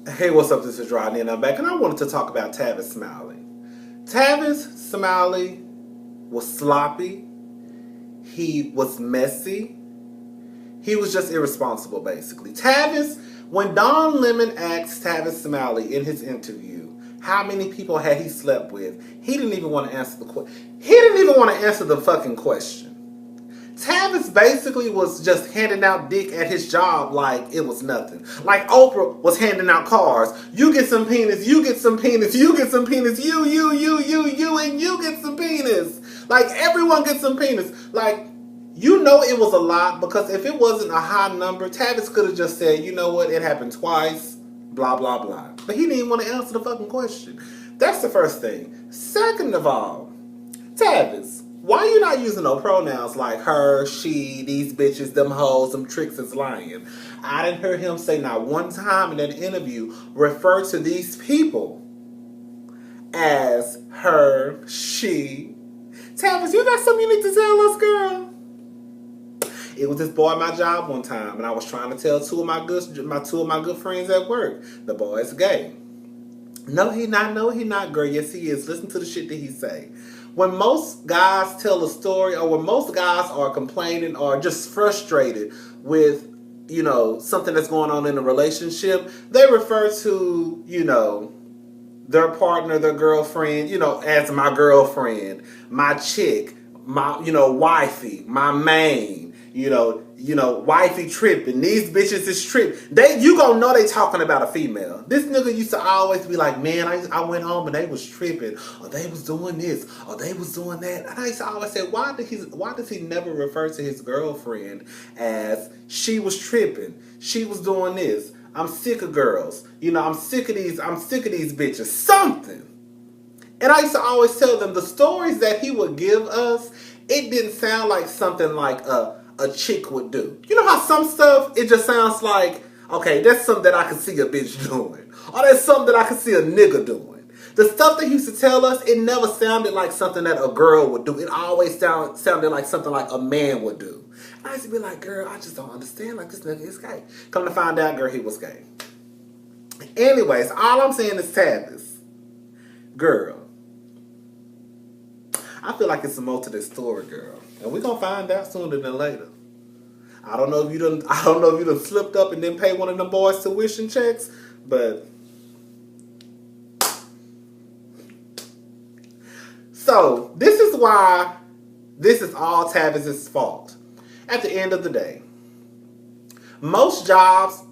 Hey, what's up? This is Rodney, and I'm back, and I wanted to talk about Tavis Smiley. Tavis Smiley was sloppy. He was messy. He was just irresponsible, basically. Tavis, when Don Lemon asked Tavis Smiley in his interview how many people had he slept with, he didn't even want to answer the question. He didn't even want to answer the fucking question. Tavis basically was just handing out dick at his job like it was nothing. Like Oprah was handing out cars. You get some penis, you get some penis, you get some penis, you, and you get some penis. Like everyone gets some penis. Like, you know it was a lot because if it wasn't a high number, Tavis could have just said, you know what, it happened twice, blah, blah, blah. But he didn't even want to answer the fucking question. That's the first thing. Second of all, Tavis, why you not using no pronouns like her, she, these bitches, them hoes, them tricks is lying? I didn't hear him say not one time in that interview refer to these people as her, she. Tavis, you got something you need to tell us, girl? It was this boy at my job one time, and I was trying to tell two of my good friends at work. The boy's gay. No, he not. No, he not, girl. Yes, he is. Listen to the shit that he say. When most guys tell a story, or when most guys are complaining or just frustrated with, something that's going on in a relationship, they refer to, their partner, their girlfriend, as my girlfriend, my chick, my, wifey, my main, wifey tripping. These bitches is tripping. You gonna know they talking about a female. This nigga used to always be like, man, I went home and they was tripping, or they was doing this, or they was doing that. And I used to always say, why does he never refer to his girlfriend as she was tripping, she was doing this? I'm sick of girls. I'm sick of these bitches. Something. And I used to always tell them the stories that he would give us, it didn't sound like something like a chick would do. You know how some stuff, it just sounds like, okay, that's something that I could see a bitch doing. Or that's something that I could see a nigga doing. The stuff that he used to tell us, it never sounded like something that a girl would do. It always sounded like something like a man would do. And I used to be like, girl, I just don't understand. Like, this nigga is gay. Come to find out, girl, he was gay. Anyways, all I'm saying is Tavis. Girl. I feel like it's some more to this story, girl. And we're gonna find out sooner than later. I don't know if you done slipped up and then pay one of them boys tuition checks, but so this is why this is all Tavis's fault. At the end of the day, most jobs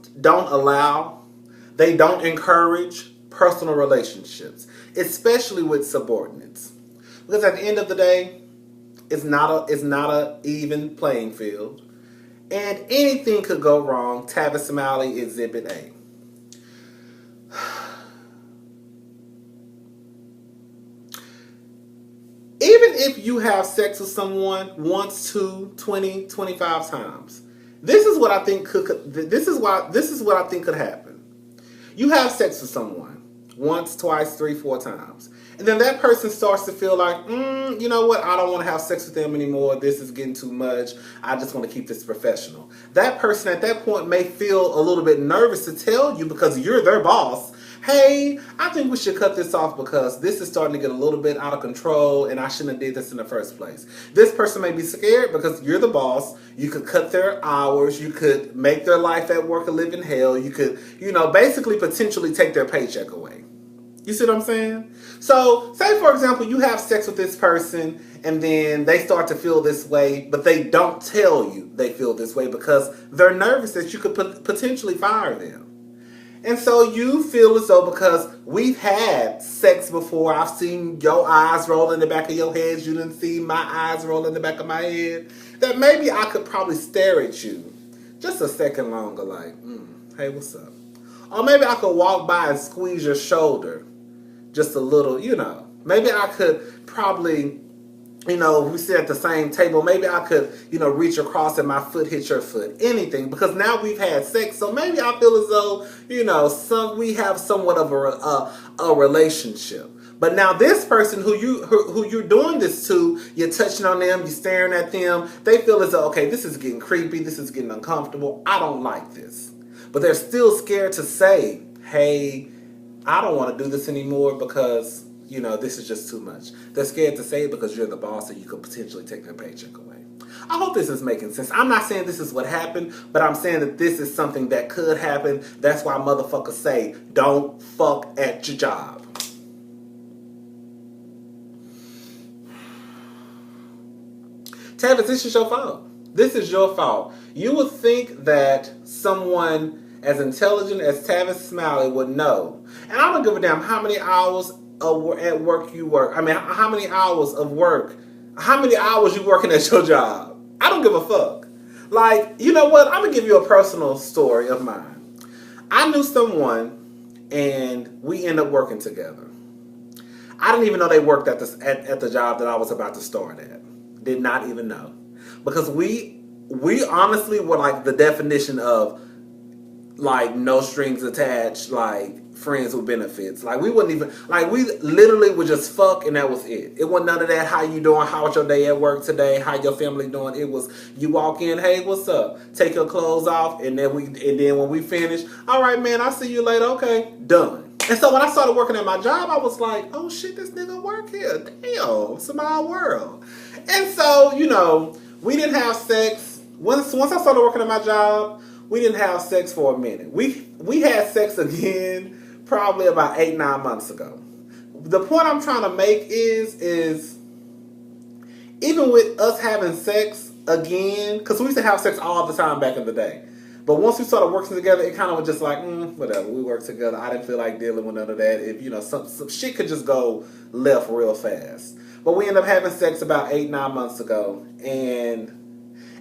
they don't encourage personal relationships, especially with subordinates. Because at the end of the day, it's not a even playing field. And anything could go wrong. Tavis Smiley, Exhibit A. Even if you have sex with someone once, 2, 20, 25 times, this is what I think could happen. You have sex with someone once, twice, 3, 4 times. And then that person starts to feel like, you know what? I don't want to have sex with them anymore. This is getting too much. I just want to keep this professional. That person at that point may feel a little bit nervous to tell you because you're their boss. Hey, I think we should cut this off because this is starting to get a little bit out of control and I shouldn't have did this in the first place. This person may be scared because you're the boss. You could cut their hours. You could make their life at work a living hell. You could, basically potentially take their paycheck away. You see what I'm saying? So, say for example, you have sex with this person and then they start to feel this way, but they don't tell you they feel this way because they're nervous that you could potentially fire them. And so you feel as though because we've had sex before, I've seen your eyes roll in the back of your head, you didn't see my eyes roll in the back of my head, that maybe I could probably stare at you just a second longer like, hey, what's up? Or maybe I could walk by and squeeze your shoulder just a little, Maybe I could probably, if we sit at the same table, maybe I could, reach across and my foot hit your foot. Anything. Because now we've had sex, so maybe I feel as though, we have somewhat of a relationship. But now this person who you're doing this to, you're touching on them, you're staring at them, they feel as though, okay, this is getting creepy, this is getting uncomfortable, I don't like this. But they're still scared to say, hey, I don't want to do this anymore because, this is just too much. They're scared to say it because you're the boss and you could potentially take their paycheck away. I hope this is making sense. I'm not saying this is what happened, but I'm saying that this is something that could happen. That's why motherfuckers say, don't fuck at your job. Tavis, this is your fault. This is your fault. You would think that someone as intelligent as Tavis Smiley would know. And I don't give a damn how many hours at work you work. I mean, how many hours of work, how many hours you working at your job. I don't give a fuck. Like, you know what? I'm going to give you a personal story of mine. I knew someone and we ended up working together. I didn't even know they worked at the job that I was about to start at. Did not even know. Because we honestly were like the definition of like no strings attached, like friends with benefits. Like we wouldn't even, like we literally would just fuck and that was it. It wasn't none of that, how you doing, how was your day at work today, how your family doing. It was you walk in, hey, what's up? Take your clothes off, and then when we finish, all right, man, I'll see you later. Okay, done. And so when I started working at my job, I was like, oh shit, this nigga work here. Damn, small world. And so, we didn't have sex. Once I started working at my job, we didn't have sex for a minute. We had sex again probably about 8-9 months ago. The point I'm trying to make is even with us having sex again, because we used to have sex all the time back in the day. But once we started working together, it kind of was just like, whatever. We worked together. I didn't feel like dealing with none of that. If, some shit could just go left real fast. But we ended up having sex about 8-9 months ago. And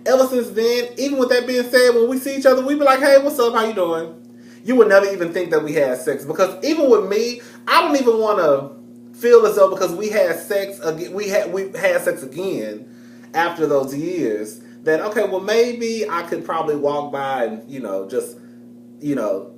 ever since then, even with that being said, when we see each other, we be like, hey, what's up? How you doing? You would never even think that we had sex. Because even with me, I don't even want to feel as though because we had sex again, we had sex again after those years, that, okay, well, maybe I could probably walk by and, just,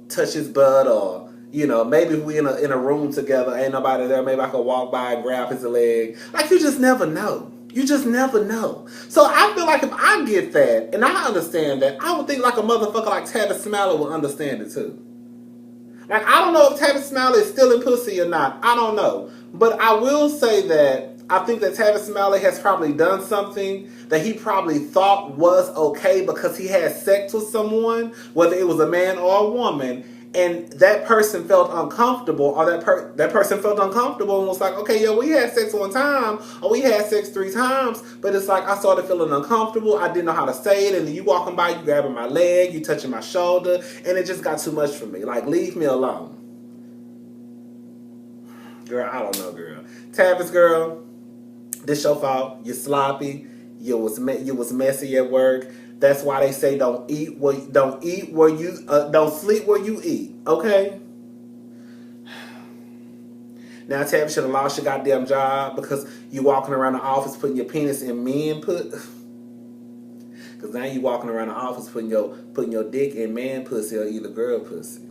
touch his butt, or, maybe if we in a room together, ain't nobody there, maybe I could walk by and grab his leg. Like, you just never know. You just never know. So I feel like if I get that, and I understand that, I would think like a motherfucker like Tavis Smiley would understand it too. Like, I don't know if Tavis Smiley is still in pussy or not. I don't know. But I will say that I think that Tavis Smiley has probably done something that he probably thought was okay because he had sex with someone, whether it was a man or a woman, and that person felt uncomfortable, or that person felt uncomfortable and was like, okay, yo, we had sex one time, or we had sex 3 times, but it's like I started feeling uncomfortable. I didn't know how to say it, and then you walking by, you grabbing my leg, you touching my shoulder, and it just got too much for me. Like, leave me alone. Girl, I don't know, girl. Tavis, girl, this your fault. You're sloppy. You was messy at work. That's why they say don't sleep where you eat. Okay. Now Tavis should have lost your goddamn job because you walking around the office putting your penis in men put. Because now you walking around the office putting your dick in man pussy or either girl pussy.